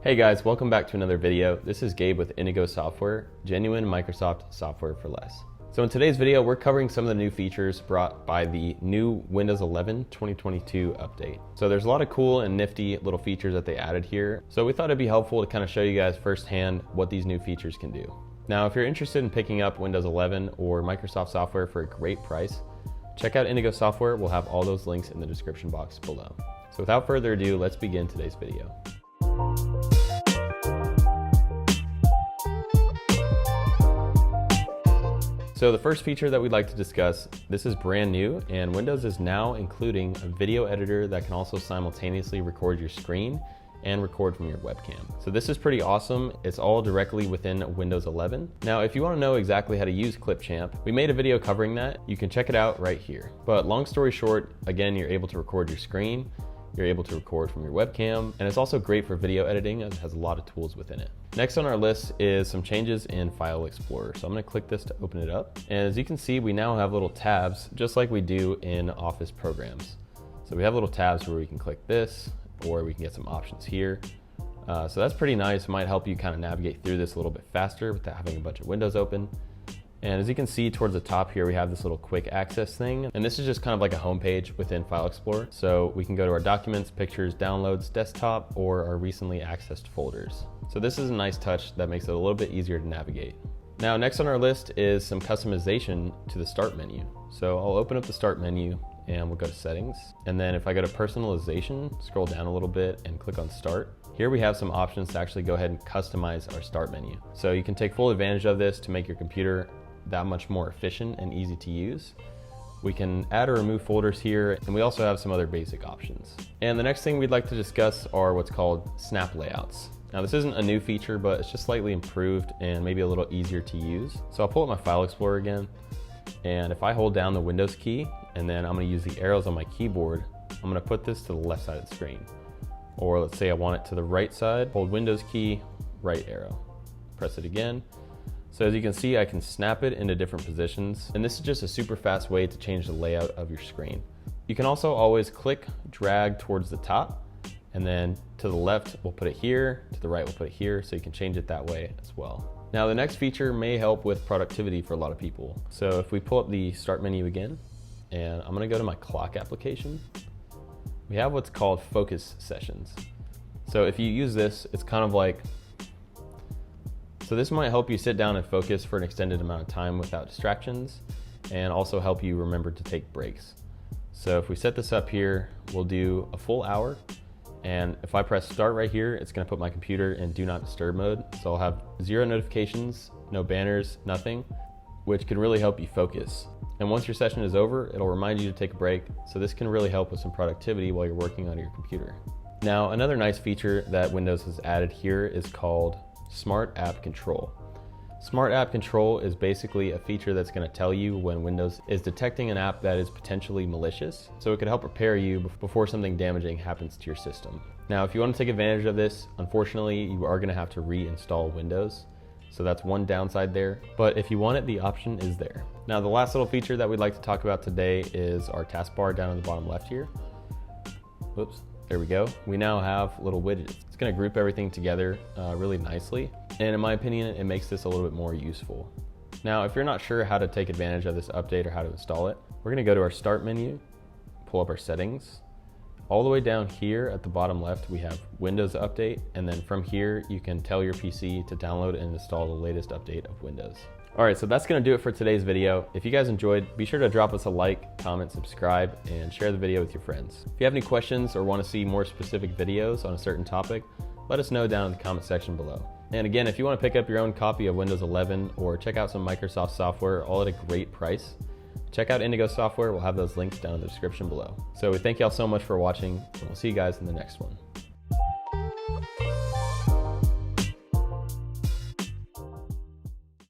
Hey guys, welcome back to another video. This is Gabe with Indigo Software, genuine Microsoft software for less. So in today's video, we're covering some of the new features brought by the new Windows 11 2022 update. So there's a lot of cool and nifty little features that they added here. So we thought it'd be helpful to kind of show you guys firsthand what these new features can do. Now, if you're interested in picking up Windows 11 or Microsoft software for a great price, check out Indigo Software. We'll have all those links in the description box below. So without further ado, let's begin today's video. So the first feature that we'd like to discuss, this is brand new, and Windows is now including a video editor that can also simultaneously record your screen and record from your webcam. So this is pretty awesome. It's all directly within Windows 11. Now, if you want to know exactly how to use Clipchamp, we made a video covering that. You can check it out right here. But long story short, again, you're able to record your screen, you're able to record from your webcam, and it's also great for video editing as it has a lot of tools within it. Next on our list is some changes in File Explorer. So I'm gonna click this to open it up. And as you can see, we now have little tabs, just like we do in Office programs. So we have little tabs where we can click this, or we can get some options here. So that's pretty nice. It might help you kind of navigate through this a little bit faster without having a bunch of windows open. And as you can see towards the top here, we have this little quick access thing. And this is just kind of like a home page within File Explorer. So we can go to our documents, pictures, downloads, desktop, or our recently accessed folders. So this is a nice touch that makes it a little bit easier to navigate. Now, next on our list is some customization to the start menu. So I'll open up the start menu and we'll go to settings. And then if I go to personalization, scroll down a little bit and click on start. Here we have some options to actually go ahead and customize our start menu. So you can take full advantage of this to make your computer that much more efficient and easy to use. We can add or remove folders here, and we also have some other basic options. And the next thing we'd like to discuss are what's called snap layouts. Now, this isn't a new feature, but it's just slightly improved and maybe a little easier to use. So I'll pull up my File Explorer again, and if I hold down the Windows key, and then I'm gonna use the arrows on my keyboard, I'm gonna put this to the left side of the screen. Or let's say I want it to the right side, hold Windows key, right arrow. Press it again. So as you can see, I can snap it into different positions, and this is just a super fast way to change the layout of your screen. You can also always click, drag towards the top, and then to the left, we'll put it here, to the right, we'll put it here, so you can change it that way as well. Now, the next feature may help with productivity for a lot of people. So if we pull up the start menu again, and I'm gonna go to my clock application, we have what's called focus sessions. So if you use this, it's kind of like, so this might help you sit down and focus for an extended amount of time without distractions, and also help you remember to take breaks. So if we set this up here, we'll do a full hour. And if I press start right here, it's gonna put my computer in do not disturb mode. So I'll have 0 notifications, no banners, nothing, which can really help you focus. And once your session is over, it'll remind you to take a break. So this can really help with some productivity while you're working on your computer. Now, another nice feature that Windows has added here is called Smart App Control. Smart App Control is basically a feature that's going to tell you when Windows is detecting an app that is potentially malicious, so it could help prepare you before something damaging happens to your system. Now, if you want to take advantage of this, unfortunately, you are going to have to reinstall Windows, so that's one downside there, but if you want it, the option is there. Now, the last little feature that we'd like to talk about today is our taskbar down in the bottom left here. Whoops. There we go. We now have little widgets. It's gonna group everything together really nicely. And in my opinion, it makes this a little bit more useful. Now, if you're not sure how to take advantage of this update or how to install it, we're gonna go to our start menu, pull up our settings. All the way down here at the bottom left, we have Windows Update. And then from here, you can tell your PC to download and install the latest update of Windows. All right, so that's gonna do it for today's video. If you guys enjoyed, be sure to drop us a like, comment, subscribe, and share the video with your friends. If you have any questions or wanna see more specific videos on a certain topic, let us know down in the comment section below. And again, if you wanna pick up your own copy of Windows 11 or check out some Microsoft software, all at a great price, check out Indigo Software. We'll have those links down in the description below. So we thank y'all so much for watching, and we'll see you guys in the next one.